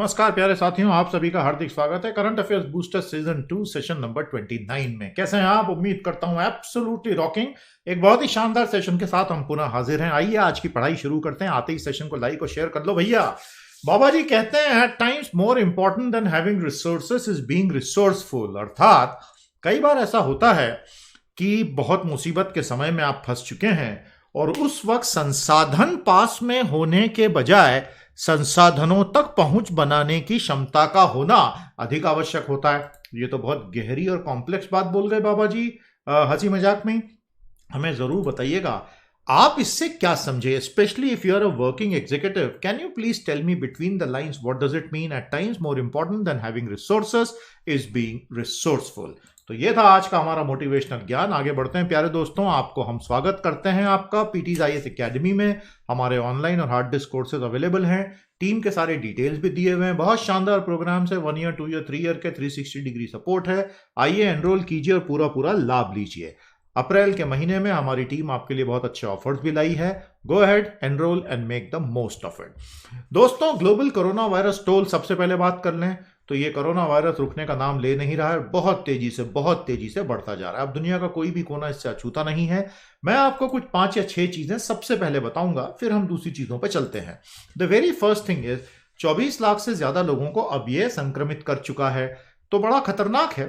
नमस्कार प्यारे साथियों, आप सभी का हार्दिक स्वागत है current affairs booster season 2 session number 29 में। कैसे हैं आप? उम्मीद करता हूं एब्सोल्युटली रॉकिंग। एक बहुत ही शानदार सेशन के साथ हम पुनः हाजिर हैं। आइए आज की पढ़ाई शुरू करते हैं। आते ही सेशन को लाइक और शेयर कर लो भैया। बाबा जी कहते हैं at times more important than having resources is being resourceful. अर्थात कई बार ऐसा होता है कि बहुत मुसीबत के समय में आप फंस चुके हैं और उस वक्त संसाधन पास में होने के बजाय संसाधनों तक पहुंच बनाने की क्षमता का होना अधिक आवश्यक होता है। ये तो बहुत गहरी और कॉम्प्लेक्स बात बोल गए बाबा जी, हंसी मजाक में। हमें जरूर बताइएगा आप इससे क्या समझे, specially if you are a working executive. Can you please tell me between the lines what does it mean at times more important than having resources is being resourceful. तो ये था आज का हमारा मोटिवेशनल ज्ञान। आगे बढ़ते हैं प्यारे दोस्तों। आपको हम स्वागत करते हैं आपका पीटीज आईएएस एकेडमी में। हमारे ऑनलाइन और हार्ड डिस्क कोर्सेज अवेलेबल हैं। टीम के सारे डिटेल्स भी दिए हुए हैं। बहुत शानदार प्रोग्राम्स है। 1 ईयर 2 ईयर 3 ईयर के 360 डिग्री सपोर्ट है। आइए एनरोल कीजिए और पूरा लाभ लीजिए। अप्रैल के महीने में हमारी टीम आपके लिए बहुत अच्छे ऑफर्स भी लाई है। Go ahead, enrol and make the most of it. दोस्तों, ग्लोबल कोरोना वायरस टोल सबसे पहले बात कर लें तो ये कोरोना वायरस रुकने का नाम ले नहीं रहा है। बहुत तेजी से बढ़ता जा रहा है। अब दुनिया का कोई भी कोना इससे अछूता नहीं है। मैं आपको कुछ 5 या 6 चीजें सबसे पहले बताऊंगा, फिर हम दूसरी चीजों पर चलते हैं। The very first thing is 24 lakh से ज्यादा लोगों को अब ये संक्रमित कर चुका है। तो बड़ा खतरनाक है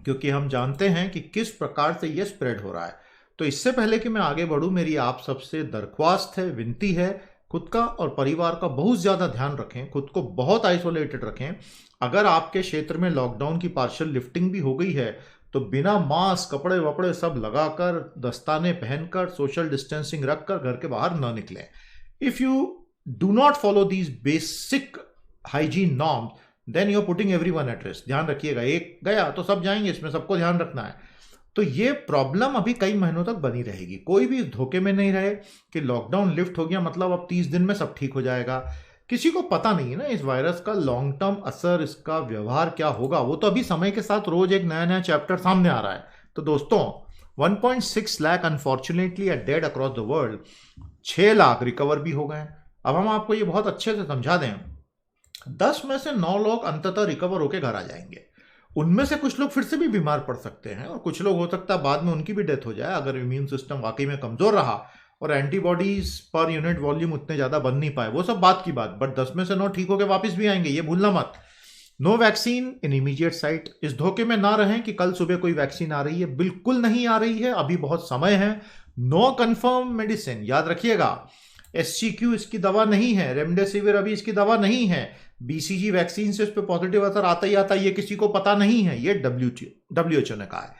क्योंकि हम जानते हैं कि किस प्रकार से ये स्प्रेड हो रहा है। तो इससे पहले कि मैं आगे बढ़ूं, मेरी आप सबसे दरख्वास्त है, विनती है, खुद का और परिवार का बहुत ज्यादा ध्यान रखें। खुद को बहुत आइसोलेटेड रखें। अगर आपके क्षेत्र में लॉकडाउन की पार्शियल लिफ्टिंग भी हो गई है तो बिना मास्क, कपड़े वपड़े सब लगाकर, दस्ताने पहनकर, सोशल डिस्टेंसिंग रखकर घर के बाहर न निकलें। If you do not follow these basic hygiene norms then you are putting everyone at risk. ध्यान रखिएगा, एक गया तो सब जाएंगे, इसमें सबको ध्यान रखना है। तो ये प्रॉब्लम अभी कई महीनों तक बनी रहेगी। कोई भी इस धोखे में नहीं रहे कि लॉकडाउन लिफ्ट हो गया मतलब अब 30 दिन में सब ठीक हो जाएगा। किसी को पता नहीं है ना इस वायरस का लॉन्ग टर्म असर, इसका व्यवहार क्या होगा। वो तो अभी समय के साथ रोज एक नया चैप्टर सामने आ रहा है। तो दोस्तों, 1.6 lakh unfortunately are dead across the world. 6 lakh recover भी हो गए। अब हम आपको ये बहुत अच्छे से समझा दें, 10 में से 9 लोग अंततः रिकवर होकर घर आ जाएंगे। उनमें से कुछ लोग फिर से भी बीमार पड़ सकते हैं और कुछ लोग हो सकता है बाद में उनकी भी डेथ हो जाए अगर इम्यून सिस्टम वाकई में कमजोर रहा और एंटीबॉडीज पर यूनिट वॉल्यूम उतने ज्यादा बन नहीं पाए। वो सब बात की बात, बट 10 में से 9 ठीक होकर वापस भी आएंगे, ये भूलना मत। No vaccine in immediate sight. इस धोखे में ना रहें कि कल सुबह कोई वैक्सीन आ रही है। बिल्कुल नहीं आ रही है, अभी बहुत समय है। नो कंफर्म मेडिसिन, याद रखिएगा। SCQ इसकी दवा नहीं है। रेमडेसिविर अभी इसकी दवा नहीं है। BCG वैक्सीन से इस पर पॉजिटिव असर आता ही आता है, ये किसी को पता नहीं है। ये WHO ने कहा है।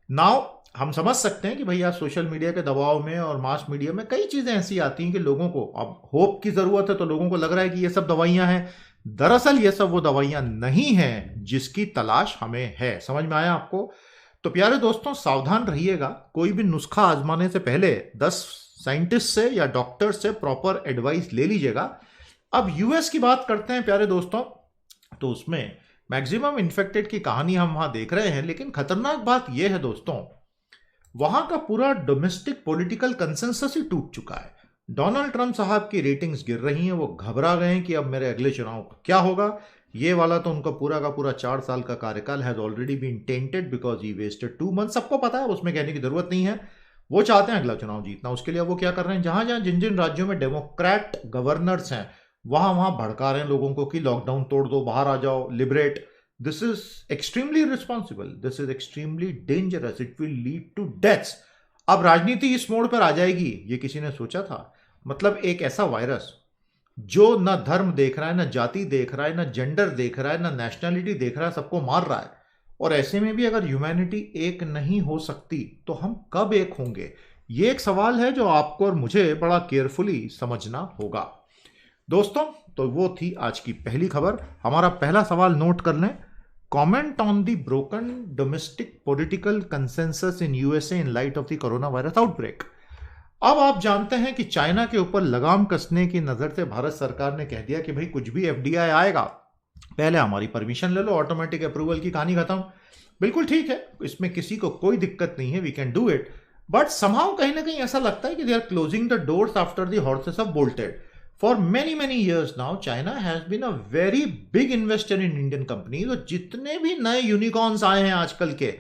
नाउ हम समझ सकते हैं कि भैया सोशल मीडिया के दबाव में और मास मीडिया में कई चीजें ऐसी आती हैं कि लोगों को अब होप की जरूरत है, तो लोगों को लग रहा है कि ये सब दवाइयां हैं। दरअसल ये सब वो दवाइयां नहीं हैं जिसकी तलाश हमें है। समझ में आया आपको? तो प्यारे दोस्तों, सावधान रहिएगा। कोई भी नुस्खा आजमाने से पहले 10 साइंटिस्ट से या डॉक्टर से प्रॉपर एडवाइस ले लीजिएगा। अब यूएस की बात करते हैं प्यारे दोस्तों। तो उसमें मैक्सिमम इन्फेक्टेड की कहानी हम वहां देख रहे हैं, लेकिन खतरनाक बात यह है दोस्तों, वहां का पूरा डोमेस्टिक पॉलिटिकल कंसेंसस ही टूट चुका है। डोनाल्ड ट्रंप साहब की रेटिंग्स गिर रही हैं। वो घबरा गए हैं कि अब मेरे अगले चुनाव का क्या होगा। ये वाला तो उनका पूरा का पूरा 4 साल का कार्यकाल has already been tainted because he wasted 2 month. सबको पता है, उसमें कहने की जरूरत नहीं है। वो चाहते हैं अगला चुनाव जीतना। उसके लिए वो क्या कर रहे हैं, जहां जहां जिन जिन राज्यों में डेमोक्रेट गवर्नर्स हैं वहां वहां भड़का रहे हैं लोगों को कि लॉकडाउन तोड़ दो, बाहर आ जाओ, liberate. This is extremely responsible, this is extremely dangerous, it will lead to deaths. अब राजनीति इस मोड़ पर आ जाएगी, ये किसी ने सोचा था? मतलब एक ऐसा वायरस जो न धर्म देख रहा है, न जाति देख रहा है, न जेंडर देख रहा है, न नेशनलिटी देख रहा है, सबको मार रहा है। और ऐसे में भी अगर ह्यूमैनिटी एक नहीं हो सकती तो हम कब एक होंगे? ये एक सवाल है जो आपको और मुझे बड़ा केयरफुली समझना होगा। दोस्तों, तो वो थी आज की पहली खबर। हमारा पहला सवाल नोट कर लें। Comment on the broken domestic political consensus in USA in light of the corona virus outbreak. अब आप जानते हैं कि चाइना के ऊपर लगाम कसने की नजर से भारत सरकार ने कह दिया कि भाई कुछ भी FDI आएगा पहले हमारी परमिशन ले लो, ऑटोमेटिक अप्रूवल की कहानी खत्म। बिल्कुल ठीक है, इसमें किसी को कोई दिक्कत नहीं है, we can do it. But somehow कहीं ना कहीं ऐसा लगता है कि they are closing the doors after the horses of bolted. For many many years now China has been a very big investor in Indian company. तो जितने भी नए यूनिकॉर्न्स आए हैं आजकल के,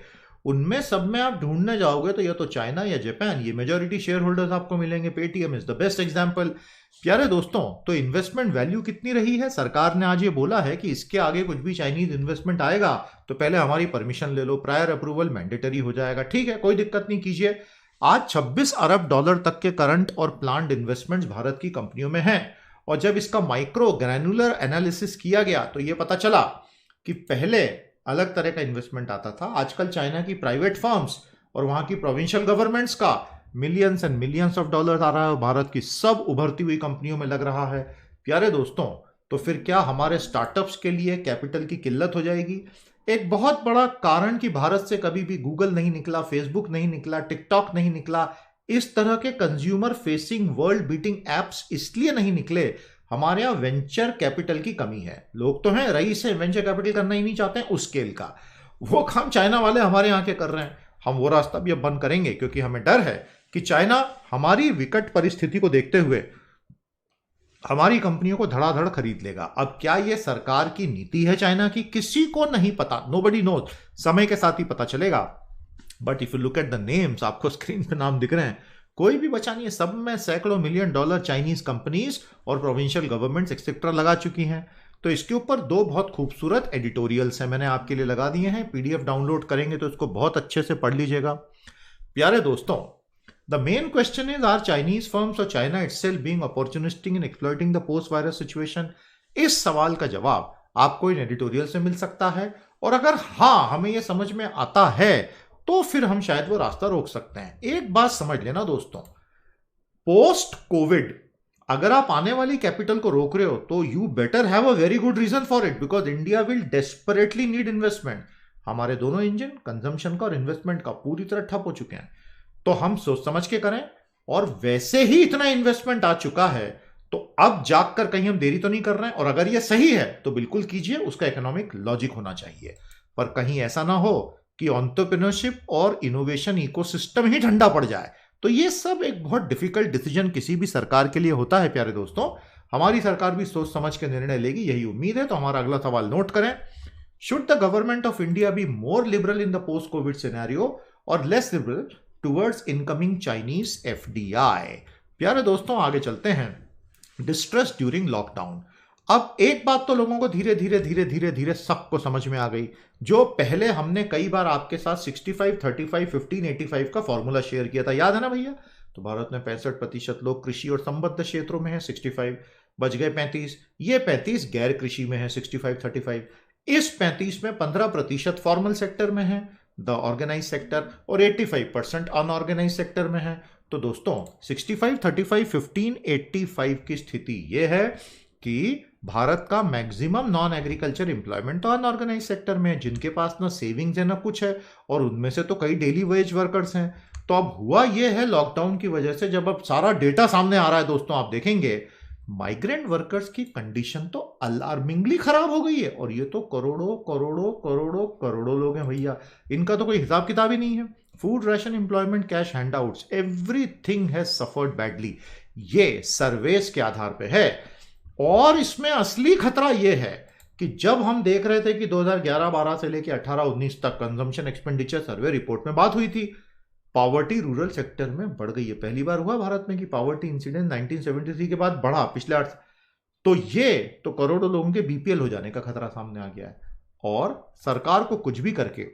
उनमें सब में आप ढूंढने जाओगे तो या तो चाइना या जापान, ये मेजॉरिटी शेयर होल्डर्स आपको मिलेंगे। Paytm is the best example. प्यारे दोस्तों, तो इन्वेस्टमेंट वैल्यू कितनी रही है? सरकार ने आज ये बोला है कि इसके आगे कुछ भी चाइनीज इन्वेस्टमेंट आएगा तो पहले हमारी परमिशन ले लो, प्रायर अप्रूवल मैंडेटरी हो जाएगा। ठीक है, कोई दिक्कत नहीं, कीजिए। आज 26 अरब डॉलर तक के करंट और प्लान्ड इन्वेस्टमेंट्स भारत की कंपनियों में हैं। और जब इसका माइक्रो ग्रैनुलर एनालिसिस किया गया तो यह पता चला कि पहले अलग तरह का इन्वेस्टमेंट आता था, आजकल चाइना की प्राइवेट फर्म्स और वहां की प्रोविंशियल गवर्नमेंट्स का millions and millions of dollars आ रहा है, भारत की सब उभरती हुई कंपनियों में लग रहा है। प्यारे दोस्तों, तो फिर क्या हमारे स्टार्टअप्स के लिए कैपिटल की किल्लत हो जाएगी? एक बहुत बड़ा कारण कि भारत से कभी भी गूगल नहीं निकला, फेसबुक नहीं निकला, टिकटॉक नहीं निकला, इस तरह के consumer facing world beating apps इसलिए नहीं निकले, हमारे यहां वेंचर कैपिटल की कमी है। लोग तो हैं, रईस है, वेंचर कैपिटल करना ही नहीं चाहते हैं उस स्केल का। वो काम चाइना वाले हमारे यहां के कर रहे हैं। हम वो रास्ता भी अब बंद करेंगे क्योंकि हमें डर है कि चाइना हमारी विकट परिस्थिति को देखते हुए हमारी कंपनियों को धड़ाधड़ खरीद लेगा। अब क्या यह सरकार की नीति है चाइना की? किसी को नहीं पता, नोबडी नोज। समय के साथ ही पता चलेगा। But if you look at the names, आपको स्क्रीन पे नाम दिख रहे हैं, कोई भी बचा नहीं है। सब में सैकड़ों मिलियन डॉलर चाइनीज कंपनीज और प्रोविंशियल गवर्नमेंट्स एक्सेट्रा लगा चुकी हैं। तो इसके ऊपर दो बहुत खूबसूरत एडिटोरियल्स हैं, मैंने आपके लिए लगा दिए हैं। पीडीएफ डाउनलोड करेंगे तो इसको बहुत अच्छे से पढ़ लीजिएगा। प्यारे दोस्तों, the main question is, are Chinese firms और China itself being opportunistic in exploiting the post virus situation? इस सवाल का जवाब आपको इन एडिटोरियल से मिल सकता है। और अगर हाँ हमें यह समझ में आता है तो फिर हम शायद वो रास्ता रोक सकते हैं। एक बात समझ लेना दोस्तों, पोस्ट कोविड अगर आप आने वाली कैपिटल को रोक रहे हो तो you better have a very good reason for it, because India will desperately need investment. हमारे दोनों इंजन कंजम्पशन का और इन्वेस्टमेंट का पूरी तरह ठप हो चुके हैं। तो हम सोच समझ के करें, और वैसे ही इतना इन्वेस्टमेंट आ चुका है तो अब जागकर कहीं हम देरी तो नहीं कर रहे हैं। और अगर यह सही है तो बिल्कुल कीजिए, उसका इकोनॉमिक लॉजिक होना चाहिए। पर कहीं ऐसा ना हो कि एंटरप्रेन्योरशिप और इनोवेशन इकोसिस्टम ही ठंडा पड़ जाए। तो ये सब एक बहुत डिफिकल्ट डिसीजन किसी भी सरकार के लिए होता है। प्यारे दोस्तों, हमारी सरकार भी सोच समझ के निर्णय लेगी, यही उम्मीद है। तो हमारा अगला सवाल नोट करें, should the government of India be more liberal in the post COVID scenario और less liberal towards incoming Chinese FDI? प्यारे दोस्तों, आगे चलते हैं। Distress during lockdown. अब एक बात तो लोगों को धीरे धीरे धीरे धीरे धीरे सबको समझ में आ गई, जो पहले हमने कई बार आपके साथ 65, 35, 15, 85 का फॉर्मूला शेयर किया था, याद है ना भैया? तो भारत में 65% लोग कृषि और संबद्ध क्षेत्रों में है, 65 बच गए 35, ये 35 गैर कृषि में है, 65, 35। इस 35 में 15% फॉर्मल सेक्टर में है, द ऑर्गेनाइज सेक्टर, और 85% अनऑर्गेनाइज सेक्टर में है। तो दोस्तों 65, 35, 15, 85 की स्थिति यह है कि भारत का मैक्सिमम नॉन एग्रीकल्चर एम्प्लॉयमेंट तो अनऑर्गेनाइज सेक्टर में है, जिनके पास ना सेविंग्स है ना कुछ है, और उनमें से तो कई डेली वेज वर्कर्स हैं। तो अब हुआ ये है लॉकडाउन की वजह से, जब अब सारा डेटा सामने आ रहा है दोस्तों, आप देखेंगे माइग्रेंट वर्कर्स की कंडीशन तो अलार्मिंगली खराब हो गई है। और ये तो करोड़ों करोड़ों करोड़ों करोड़ों लोग हैं भैया, इनका तो कोई हिसाब किताब ही नहीं है। Food ration, employment, cash handouts, everything has suffered badly. ये सर्वेस के आधार पे है। और इसमें असली खतरा यह है कि जब हम देख रहे थे कि 2011-12 से लेकर 18-19 तक कंजम्पशन एक्सपेंडिचर सर्वे रिपोर्ट में बात हुई थी, पॉवर्टी रूरल सेक्टर में बढ़ गई है। पहली बार हुआ भारत में कि पॉवर्टी इंसिडेंस 1973 के बाद बढ़ा पिछले 8। तो ये तो करोड़ों लोगों के बीपीएल हो जाने का खतरा सामने आ गया है। और सरकार को कुछ भी करके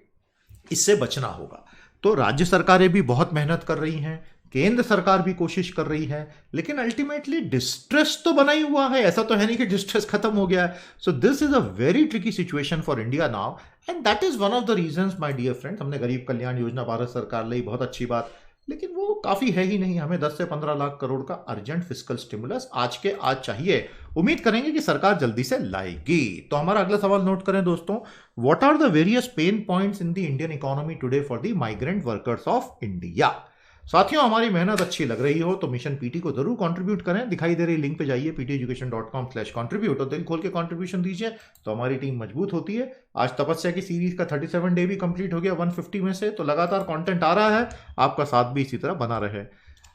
इससे बचना होगा। तो राज्य सरकारें भी बहुत मेहनत कर रही हैं, केंद्र सरकार भी कोशिश कर रही है, लेकिन अल्टीमेटली डिस्ट्रेस तो बना ही हुआ है। ऐसा तो है नहीं कि डिस्ट्रेस खत्म हो गया है। So this is a very tricky situation for India now, and that is one of the reasons my dear friends. हमने गरीब कल्याण योजना भारत सरकार लाई, बहुत अच्छी बात, लेकिन वो काफी है ही नहीं। हमें 10 से 15 लाख करोड़ का अर्जेंट फिस्कल स्टिमुलस आज के आज चाहिए। उम्मीद करेंगे कि सरकार जल्दी से लाएगी। तो हमारा अगला सवाल नोट करें दोस्तों, what are the various pain points in the Indian economy today for the migrant workers of India? साथियों, हमारी मेहनत अच्छी लग रही हो तो मिशन पीटी को जरूर कंट्रीब्यूट करें। दिखाई दे रही लिंक पे जाइए, pteducation.com/contribute, और दिल खोल के कंट्रीब्यूशन दीजिए तो हमारी टीम मजबूत होती है। आज तपस्या की सीरीज का 37 डे भी कंप्लीट हो गया 150 में से। तो लगातार कंटेंट आ रहा है, आपका साथ भी इसी तरह बना रहे।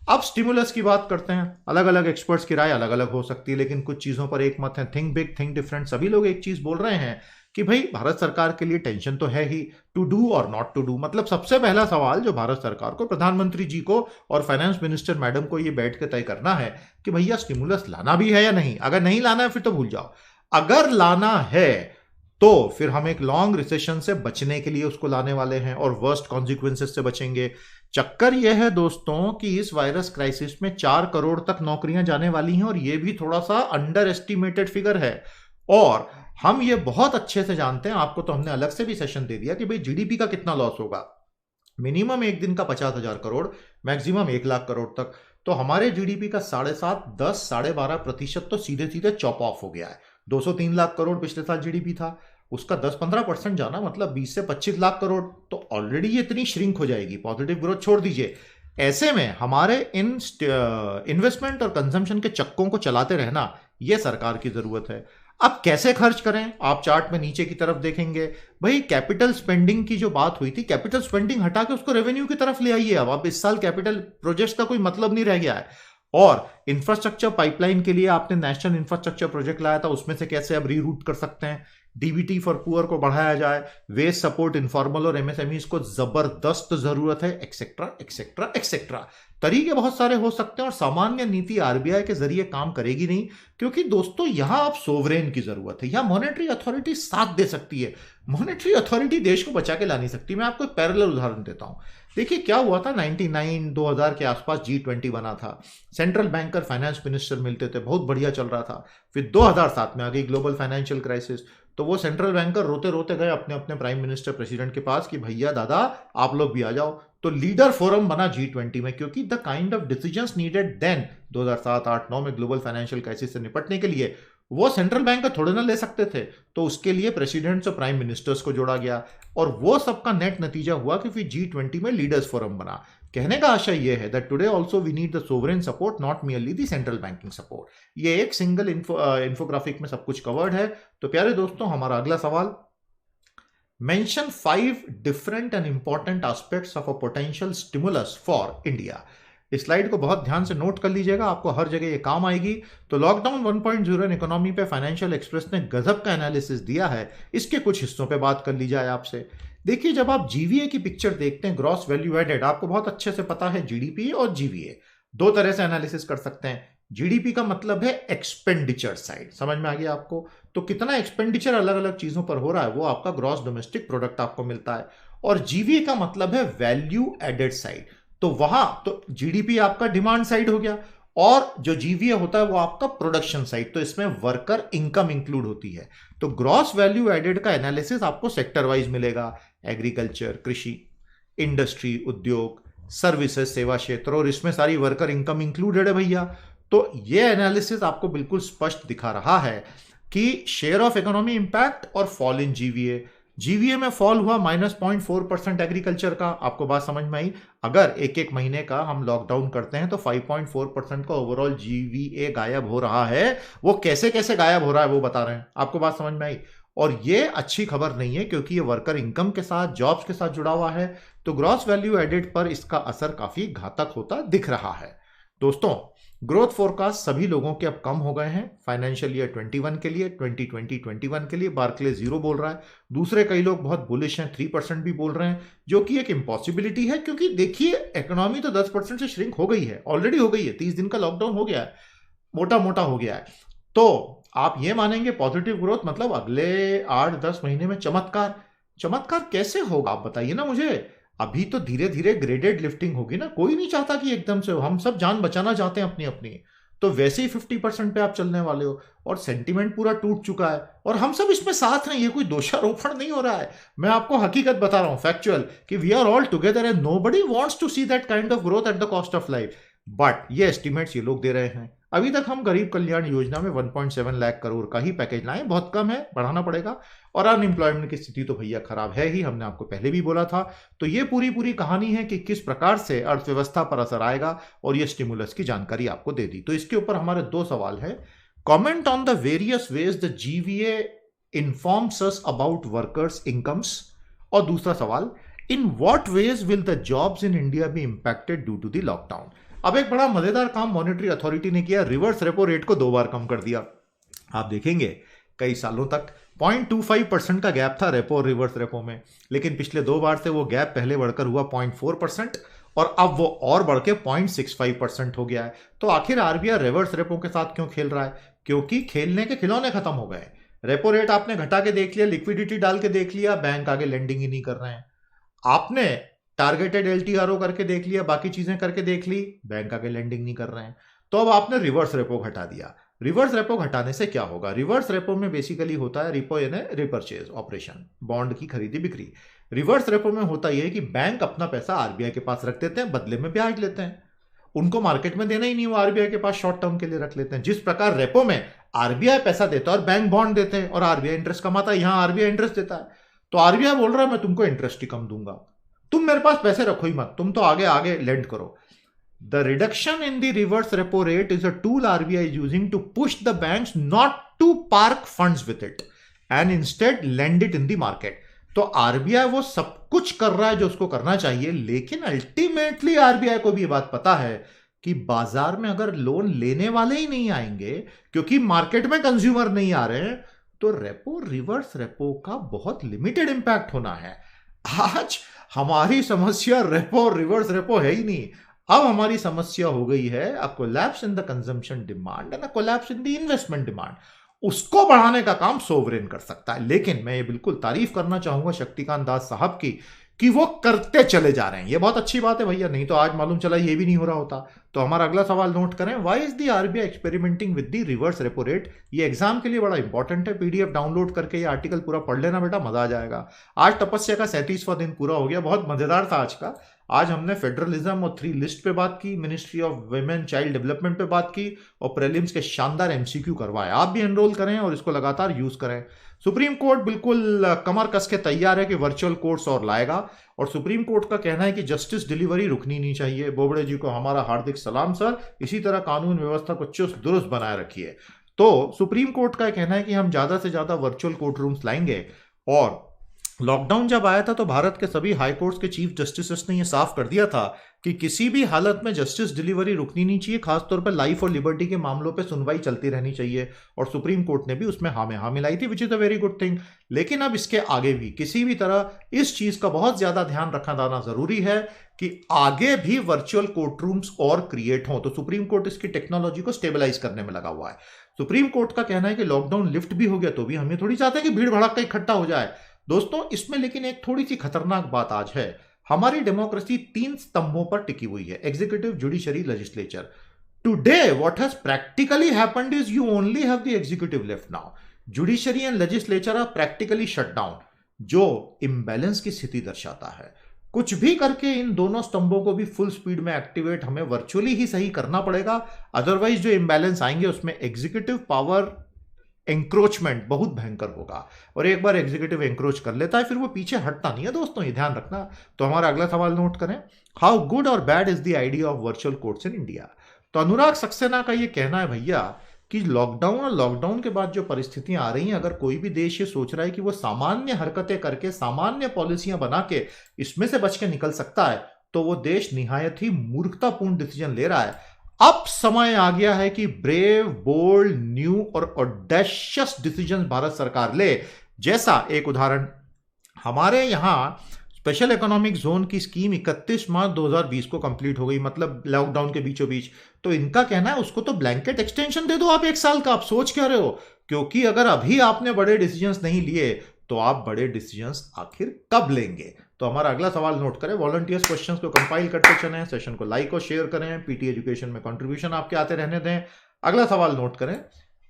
अब स्टिमुलस की बात करते हैं। अलग अलग एक्सपर्ट्स की राय अलग अलग हो सकती है, लेकिन कुछ चीजों पर एक मत है, थिंक बिग थिंक डिफरेंट। सभी लोग एक चीज बोल रहे हैं कि भाई भारत सरकार के लिए टेंशन तो है ही, टू डू और नॉट टू डू। मतलब सबसे पहला सवाल जो भारत सरकार को, प्रधानमंत्री जी को और फाइनेंस मिनिस्टर मैडम को ये बैठ के तय करना है कि भैया स्टिमुलस लाना भी है या नहीं। अगर नहीं लाना है फिर तो भूल जाओ, अगर लाना है तो फिर हम एक लॉन्ग रिसेशन से बचने के लिए उसको लाने वाले हैं और वर्स्ट कॉन्सिक्वेंसेस से बचेंगे। चक्कर यह है दोस्तों कि इस वायरस क्राइसिस में 4 करोड़ तक नौकरियां जाने वाली हैं और यह भी थोड़ा सा अंडर एस्टिमेटेड फिगर है। और हम ये बहुत अच्छे से जानते हैं, आपको तो हमने अलग से भी सेशन दे दिया कि भाई जीडीपी का कितना लॉस होगा। मिनिमम एक दिन का 50,000 करोड़, मैक्सिमम 1 लाख करोड़ तक। तो हमारे जीडीपी का 7.5, 10, 12.5% तो सीधे सीधे चॉप ऑफ हो गया है। 203 लाख करोड़ पिछले साल जीडीपी था, उसका 10-15% जाना मतलब 20 से 25 लाख करोड़, तो ऑलरेडी ये इतनी श्रिंक हो जाएगी। पॉजिटिव ग्रोथ छोड़ दीजिए। ऐसे में हमारे इन इन्वेस्टमेंट और कंजम्पशन के चक्कों को चलाते रहना यह सरकार की जरूरत है। अब कैसे खर्च करें, आप चार्ट में नीचे की तरफ देखेंगे भाई कैपिटल स्पेंडिंग की जो बात हुई थी, कैपिटल स्पेंडिंग हटा के उसको रेवेन्यू की तरफ ले आइए। अब इस साल कैपिटल प्रोजेक्ट्स का कोई मतलब नहीं रह गया है। और इंफ्रास्ट्रक्चर पाइपलाइन के लिए आपने नेशनल इंफ्रास्ट्रक्चर प्रोजेक्ट लाया था, उसमें से कैसे अब रीरूट कर सकते हैं, डीबीटी फॉर पुअर को बढ़ाया जाए, वेस्ट सपोर्ट इनफॉर्मल और एमएसएमई को जबरदस्त जरूरत है, एक्सेट्रा एक्सेट्रा एक्सेट्रा। तरीके बहुत सारे हो सकते हैं और सामान्य नीति आरबीआई के जरिए काम करेगी नहीं, क्योंकि दोस्तों यहां आप सोवरेन की जरूरत है, यहां मॉनेटरी अथॉरिटी साथ दे सकती है। मॉनेटरी अथॉरिटी देश को बचा के ला नहीं सकती। मैं आपको एक पैरेलल उदाहरण देता हूं। देखिए क्या हुआ था, 99-2000 के आसपास G20 बना था, सेंट्रल बैंकर फाइनेंस मिनिस्टर मिलते थे, बहुत बढ़िया चल रहा था। फिर 2007 में आ गई ग्लोबल फाइनेंशियल क्राइसिस, तो वो सेंट्रल बैंकर रोते रोते गए अपने अपने प्राइम मिनिस्टर प्रेसिडेंट के पास कि भैया दादा आप लोग भी आ जाओ। तो लीडर फोरम बना G20 में, क्योंकि the kind of decisions needed then 2007, 8, 9 में ग्लोबल फाइनेंशियल क्राइसिस से निपटने के लिए वो सेंट्रल बैंक थोड़े ना ले सकते थे। तो उसके लिए प्रेसिडेंट्स और प्राइम मिनिस्टर्स को जोड़ा गया और वो सबका नेट नतीजा हुआ कि फिर G20 में लीडर्स फोरम बना। कहने का आशय यह है that today also we need the sovereign support, not merely the central banking support. ये एक सिंगल इंफोग्राफिक में सब कुछ कवर्ड है। तो प्यारे दोस्तों, हमारा अगला सवाल, mention 5 different and important aspects of a potential stimulus for India. इस स्लाइड को बहुत ध्यान से नोट कर लीजिएगा, आपको हर जगह ये काम आएगी। तो लॉकडाउन 1.0 इकोनॉमी पे फाइनेंशियल एक्सप्रेस ने गजब का एनालिसिस दिया है, इसके कुछ हिस्सों पे बात कर ली जाए आपसे। देखिए जब आप जीवीए की पिक्चर देखते हैं, ग्रॉस वैल्यू एडेड, आपको बहुत अच्छे से पता है जीडीपी और जीवीए दो तरह से एनालिसिस कर सकते हैं। जीडीपी का मतलब है एक्सपेंडिचर साइड, समझ में आ गया आपको। तो कितना एक्सपेंडिचर अलग अलग चीजों पर हो रहा है वो आपका ग्रॉस डोमेस्टिक प्रोडक्ट आपको मिलता है। और जीवीए का मतलब है वैल्यू एडेड साइड, तो वहां तो जीडीपी आपका डिमांड साइड हो गया और जो जीवीए होता है वो आपका प्रोडक्शन साइड, तो इसमें वर्कर इनकम इंक्लूड होती है। तो ग्रॉस वैल्यू एडेड का एनालिसिस आपको सेक्टर वाइज मिलेगा, एग्रीकल्चर, कृषि, इंडस्ट्री, उद्योग, सर्विसेज, सेवा क्षेत्र, और इसमें सारी वर्कर इनकम इंक्लूडेड है भैया। तो ये एनालिसिस आपको बिल्कुल स्पष्ट दिखा रहा है कि शेयर ऑफ इकोनॉमी इंपैक्ट और फॉल इन जीवीए। जीवीए में फॉल हुआ -0.4% एग्रीकल्चर का, आपको बात समझ में आई। अगर एक एक महीने का हम लॉकडाउन करते हैं तो 5.4% का ओवरऑल जीवीए गायब हो रहा है। वो कैसे कैसे गायब हो रहा है वो बता रहे हैं, आपको बात समझ में आई। और ये अच्छी खबर नहीं है क्योंकि ये वर्कर इनकम के साथ, जॉब्स के साथ जुड़ा हुआ है। तो ग्रॉस वैल्यू एडेड पर इसका असर काफी घातक होता दिख रहा है। दोस्तों ग्रोथ फोरकास्ट सभी लोगों के अब कम हो गए हैं फाइनेंशियल ईयर 21 के लिए, 2020-21 के लिए। बार्कले 0 बोल रहा है, दूसरे कई लोग बहुत बुलिश हैं, 3% भी बोल रहे हैं, जो कि एक इम्पॉसिबिलिटी है। क्योंकि देखिए इकोनॉमी तो 10% से श्रिंक हो गई है, ऑलरेडी हो गई है, 30 दिन का लॉकडाउन हो गया है, मोटा मोटा हो गया है। तो आप ये मानेंगे पॉजिटिव ग्रोथ मतलब अगले 8-10 महीने में चमत्कार। चमत्कार कैसे होगा आप बताइए ना मुझे। अभी तो धीरे धीरे ग्रेडेड लिफ्टिंग होगी ना, कोई नहीं चाहता कि एकदम से, हम सब जान बचाना चाहते हैं अपनी अपनी। तो वैसे ही 50% पे आप चलने वाले हो और सेंटीमेंट पूरा टूट चुका है और हम सब इसमें साथ हैं, ये कोई दोषारोपण नहीं हो रहा है। मैं आपको हकीकत बता रहा हूं, फैक्चुअल, कि we are all together and nobody wants to see that kind of growth at the cost of life. But ये एस्टिमेट्स ये लोग दे रहे हैं। अभी तक हम गरीब कल्याण योजना में 1.7 लाख करोड़ का ही पैकेज लाए, बहुत कम है, बढ़ाना पड़ेगा। और अनएम्प्लॉयमेंट की स्थिति तो भैया खराब है ही, हमने आपको पहले भी बोला था। तो ये पूरी कहानी है कि किस प्रकार से अर्थव्यवस्था पर असर आएगा और ये स्टिमुलस की जानकारी आपको दे दी। तो इसके ऊपर हमारे 2 सवाल है। Comment on the various ways the GVA informs us about workers incomes. और दूसरा सवाल, in what ways will the jobs in India be impacted due to the lockdown. अब एक बड़ा मजेदार काम मॉनेटरी अथॉरिटी ने किया, रिवर्स रेपो रेट को 2 बार कम कर दिया। आप देखेंगे कई सालों तक 0.25% का गैप था रेपो और रिवर्स रेपो में, लेकिन पिछले 2 बार से वो गैप पहले बढ़कर हुआ 0.4% और अब वो और बढ़ के 0.65% हो गया है। तो आखिर आरबीआई रिवर्स रेपो के साथ क्यों खेल रहा है? क्योंकि खेलने के खिलौने खत्म हो गए। रेपो रेट आपने घटा के देख लिया, लिक्विडिटी डाल के देख लिया, बैंक आगे लेंडिंग ही नहीं कर रहे हैं। आपने टारगेटेड एलटीआरओ करके देख लिया, बाकी चीजें करके देख ली, बैंक आगे लेंडिंग नहीं कर रहे हैं। तो अब आपने रिवर्स रेपो घटा दिया। रिवर्स रेपो घटाने से क्या होगा? रिवर्स रेपो में बेसिकली होता है रिपो यानी रिपर्चेज ऑपरेशन, बॉन्ड की खरीदी बिक्री। रिवर्स रेपो में होता यह है कि बैंक अपना पैसा आरबीआई के पास रख देते हैं, बदले में ब्याज लेते हैं। उनको मार्केट में देना ही नहीं, वो आरबीआई के पास शॉर्ट टर्म के लिए रख लेते हैं। जिस प्रकार रेपो में आरबीआई पैसा देता है और बैंक बॉन्ड देते हैं और आरबीआई इंटरेस्ट कमाता है, यहां आरबीआई इंटरेस्ट देता है। तो आरबीआई बोल रहा है मैं तुमको इंटरेस्ट ही कम दूंगा, तुम मेरे पास पैसे रखो ही मत, तुम तो आगे आगे लेंड करो। The reduction in the reverse repo rate is a tool RBI is using to push the banks not to park funds with it and instead lend it in the market. तो RBI वो सब कुछ कर रहा है जो उसको करना चाहिए, लेकिन अल्टीमेटली आरबीआई को भी ये बात पता है कि बाजार में अगर लोन लेने वाले ही नहीं आएंगे क्योंकि मार्केट में कंज्यूमर नहीं आ रहे हैं, तो रेपो रिवर्स रेपो का बहुत लिमिटेड इंपैक्ट होना है। आज हमारी समस्या रेपो और रिवर्स रेपो है ही नहीं। अब हमारी समस्या हो गई है a collapse in the consumption demand and a collapse in the investment demand. उसको बढ़ाने का काम सोवरेन कर सकता है। लेकिन मैं ये बिल्कुल तारीफ करना चाहूंगा शक्तिकांत दास साहब की कि वो करते चले जा रहे हैं। ये बहुत अच्छी बात है भैया, नहीं तो आज मालूम चला ये भी नहीं हो रहा होता। तो हमारा अगला सवाल नोट करें, why is the RBI experimenting with the reverse repo rate? ये एग्जाम के लिए बड़ा इंपॉर्टेंट है। पीडीएफ डाउनलोड करके ये आर्टिकल पूरा पढ़ लेना बेटा, मजा आ जाएगा। आज तपस्या का 37वां दिन पूरा हो गया, बहुत मजेदार था आज का। आज हमने फेडरलिज्म और 3 लिस्ट पे बात की, ministry of women child development पे बात की और प्रीलिम्स के शानदार एमसीक्यू करवाए। आप भी एनरोल करें और इसको लगातार यूज करें। सुप्रीम कोर्ट बिल्कुल कमर कस के तैयार है कि वर्चुअल कोर्ट्स और लाएगा, और सुप्रीम कोर्ट का कहना है कि जस्टिस डिलीवरी रुकनी नहीं चाहिए। बोबड़े जी को हमारा हार्दिक सलाम सर, इसी तरह कानून व्यवस्था को चुस्त दुरुस्त बनाए रखिए। तो सुप्रीम कोर्ट का कहना है कि हम ज्यादा से ज्यादा वर्चुअल कोर्ट रूम्स लाएंगे। और लॉकडाउन जब आया था तो भारत के सभी हाई कोर्ट्स के चीफ जस्टिस ने यह साफ कर दिया था कि किसी भी हालत में जस्टिस डिलीवरी रुकनी नहीं चाहिए, खासतौर पर लाइफ और लिबर्टी के मामलों पे सुनवाई चलती रहनी चाहिए। और सुप्रीम कोर्ट ने भी उसमें हाँ मिलाई थी, which is a very good thing. लेकिन अब इसके आगे भी किसी भी तरह इस चीज का बहुत ज्यादा ध्यान रखा जाना जरूरी है कि आगे भी वर्चुअल कोर्ट रूम्स और क्रिएट हों। तो सुप्रीम कोर्ट इसकी टेक्नोलॉजी को स्टेबलाइज करने में लगा हुआ है। सुप्रीम कोर्ट का कहना है कि लॉकडाउन लिफ्ट भी हो गया तो भी हम ये थोड़ी चाहते हैं कि भीड़ भड़का इकट्ठा हो जाए। दोस्तों इसमें लेकिन एक थोड़ी सी खतरनाक बात आज है। हमारी डेमोक्रेसी 3 स्तंभों पर टिकी हुई है, executive, judiciary, legislature. Today what has practically happened is you only have the executive left now. Judiciary and legislature are practically shut down, जो इंबैलेंस की स्थिति दर्शाता है। कुछ भी करके इन दोनों स्तंभों को भी फुल स्पीड में एक्टिवेट हमें वर्चुअली ही सही करना पड़ेगा, अदरवाइज जो इंबैलेंस आएंगे उसमें एग्जीक्यूटिव पावर एंक्रोचमेंट बहुत भयंकर होगा। और एक बार एग्जीक्यूटिव एंक्रोच कर लेता है फिर वो पीछे हटता नहीं है दोस्तों, ये ध्यान रखना। तो हमारा अगला सवाल नोट करें, हाउ गुड और bad is the idea of virtual courts in India? तो अनुराग सक्सेना का ये कहना है भैया कि लॉकडाउन और लॉकडाउन के बाद जो परिस्थितियां आ रही हैं, अगर कोई भी देश ये सोच रहा है कि वो सामान्य हरकतें करके सामान्य पॉलिसियां बना के इसमें से बच के निकल सकता है, तो वो देश निहायत ही मूर्खतापूर्ण डिसीजन ले रहा है। अब समय आ गया है कि ब्रेव, बोल्ड, न्यू और ऑडेशियस डिसीजन भारत सरकार ले। जैसा एक उदाहरण, हमारे यहां स्पेशल इकोनॉमिक जोन की स्कीम 31 मार्च 2020 को कंप्लीट हो गई, मतलब लॉकडाउन के बीचों बीच। तो इनका कहना है उसको तो ब्लैंकेट एक्सटेंशन दे दो आप 1 साल का। आप सोच क्या रहे हो? क्योंकि अगर अभी आपने बड़े डिसीजंस नहीं लिए तो आप बड़े डिसीजंस आखिर कब लेंगे? तो हमारा अगला सवाल नोट करें, वॉलंटियर्स क्वेश्चंस को कंपाइल करते चलें, सेशन को लाइक और शेयर करें, पीटी एजुकेशन में कंट्रीब्यूशन आपके आते रहने दें। अगला सवाल नोट करें,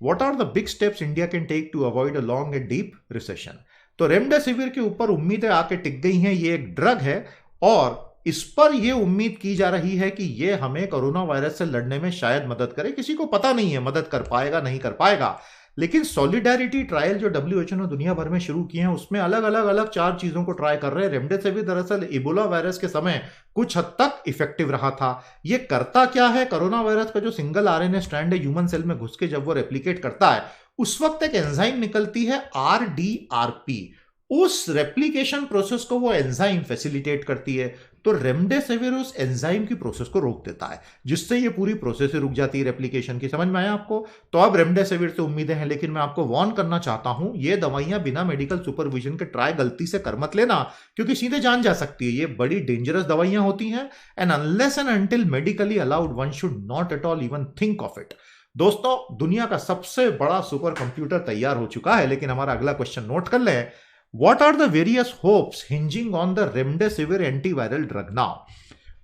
what are the big steps India can take to avoid a long and deep recession? तो रेमडेसिविर के ऊपर उम्मीदें आके टिक गई हैं। ये एक ड्रग है और इस पर यह उम्मीद की जा रही है कि यह हमें कोरोना वायरस से लड़ने में शायद मदद करे। किसी को पता नहीं है मदद कर पाएगा नहीं कर पाएगा, लेकिन सॉलिडारिटी ट्रायल जो WHO ने दुनिया भर में शुरू किए हैं उसमें अलग अलग 4 चीजों को ट्राई कर रहे हैं। रेमडेसिविर दरअसल इबोला वायरस के समय कुछ हद तक इफेक्टिव रहा था। ये करता क्या है? कोरोना वायरस का जो सिंगल RNA स्ट्रैंड है ह्यूमन सेल में घुस के जब वो रेप्लिकेट करता है, उस वक्त एक एंजाइम निकलती है RDRP। उस रेप्लिकेशन प्रोसेस को वो एंजाइम फैसिलिटेट करती है। तो रेमडेसिविर उस एंजाइम की प्रोसेस को रोक देता है, जिससे ये पूरी प्रोसेस रुक जाती है रेप्लिकेशन की। समझ में आया आपको? तो अब रेमडेसिविर से उम्मीदें हैं, लेकिन मैं आपको वार्न करना चाहता हूं, ये दवाइयां बिना मेडिकल सुपरविजन के ट्राई गलती से कर मत लेना, क्योंकि सीधे जान जा सकती है। ये बड़ी डेंजरस दवाइयां होती हैं, and unless and until medically allowed one should not at all even think of it. दोस्तों, दुनिया का सबसे बड़ा सुपर कंप्यूटर तैयार हो चुका है, लेकिन हमारा अगला क्वेश्चन नोट कर लें। What are the various hopes hinging on the remdesivir antiviral drug now?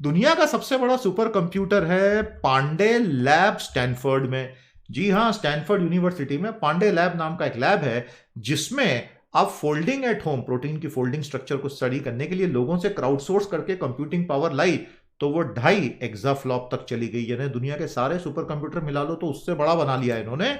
दुनिया का सबसे बड़ा सुपर कंप्यूटर है पांडे लैब स्टैनफोर्ड में। जी हां, स्टैनफोर्ड यूनिवर्सिटी में पांडे लैब नाम का एक लैब है, जिसमें आप फोल्डिंग एट होम प्रोटीन की फोल्डिंग स्ट्रक्चर को स्टडी करने के लिए लोगों से क्राउडसोर्स करके कंप्यूटिंग पावर लाई, तो वो 2.5 एक्साफ्लॉप तक चली गई। यानी दुनिया के सारे सुपर कंप्यूटर मिला लो तो उससे बड़ा बना लिया इन्होंने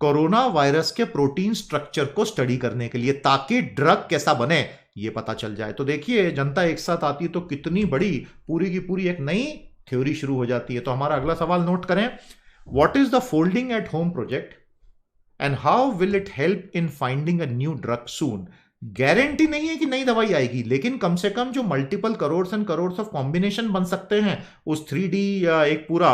कोरोना वायरस के प्रोटीन स्ट्रक्चर को स्टडी करने के लिए, ताकि ड्रग कैसा बने ये पता चल जाए। तो देखिए, जनता एक साथ आती है तो कितनी बड़ी पूरी की पूरी एक नई थ्योरी शुरू हो जाती है। तो हमारा अगला सवाल नोट करें, what is the folding at home project and how will it help in finding a new drug soon? Guarantee नहीं है कि नई दवाई आएगी, लेकिन कम से कम जो multiple crore and crore of combination बन सकते हैं उस 3D या एक पूरा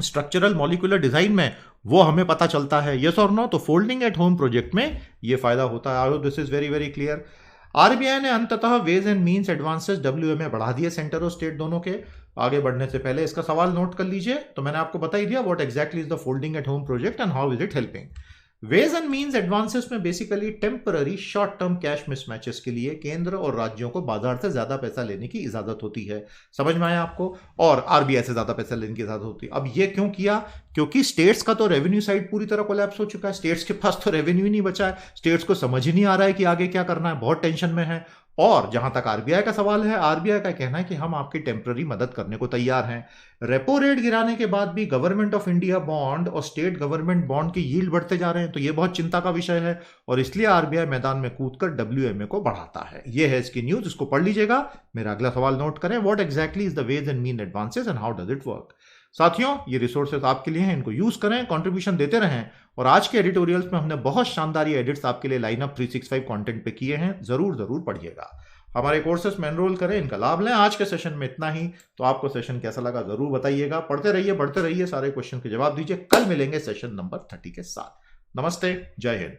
स्ट्रक्चरल मॉलिक्यूलर डिजाइन में, वो हमें पता चलता है। यस और नो? तो फोल्डिंग एट होम प्रोजेक्ट में ये फायदा होता है। I hope this is very very clear. RBI ने अंततः veg and means advances WMA बढ़ा दिए सेंटर और स्टेट दोनों के। आगे बढ़ने से पहले इसका सवाल नोट कर लीजिए। तो मैंने आपको बता ही दिया what exactly is the folding at home project and how is it helping. Ways and means advances में basically temporary short term cash mismatches के लिए केंद्र और राज्यों को बाजार से ज्यादा पैसा लेने की इजाजत होती है। समझ में आया आपको? और आरबीआई से ज्यादा पैसा लेने की इजाजत होती है। अब ये क्यों किया? क्योंकि स्टेट्स का तो रेवेन्यू साइड पूरी तरह कोलैप्स हो चुका है। स्टेट्स के पास तो रेवेन्यू ही नहीं बचा है। स्टेट्स को समझ ही नहीं आ रहा है कि आगे क्या करना है, बहुत टेंशन में है। और जहां तक आरबीआई का सवाल है, आरबीआई का कहना है कि हम आपकी टेम्पररी मदद करने को तैयार हैं। रेपो रेट गिराने के बाद भी गवर्नमेंट ऑफ इंडिया बॉन्ड और स्टेट गवर्नमेंट बॉन्ड की यील्ड बढ़ते जा रहे हैं, तो ये बहुत चिंता का विषय है, और इसलिए आरबीआई मैदान में कूदकर डब्ल्यूएमए को बढ़ाता है। ये है इसकी न्यूज, इसको पढ़ लीजिएगा। मेरा अगला सवाल नोट करें, what exactly is the ways and mean advances and how does it work? साथियों, ये रिसोर्सेज आपके लिए हैं, इनको यूज करें, कंट्रीब्यूशन देते रहें। और आज के एडिटोरियल्स में हमने बहुत शानदार ये एडिट्स आपके लिए लाइनअप 365 कंटेंट पे किए हैं, जरूर जरूर पढ़िएगा। हमारे कोर्सेस में एनरोल करें, इनका लाभ लें। आज के सेशन में इतना ही। तो आपको सेशन कैसा लगा जरूर बताइएगा। पढ़ते रहिए, बढ़ते रहिए, सारे क्वेश्चन के जवाब दीजिए। कल मिलेंगे सेशन नंबर 30 के साथ। नमस्ते, जय हिंद।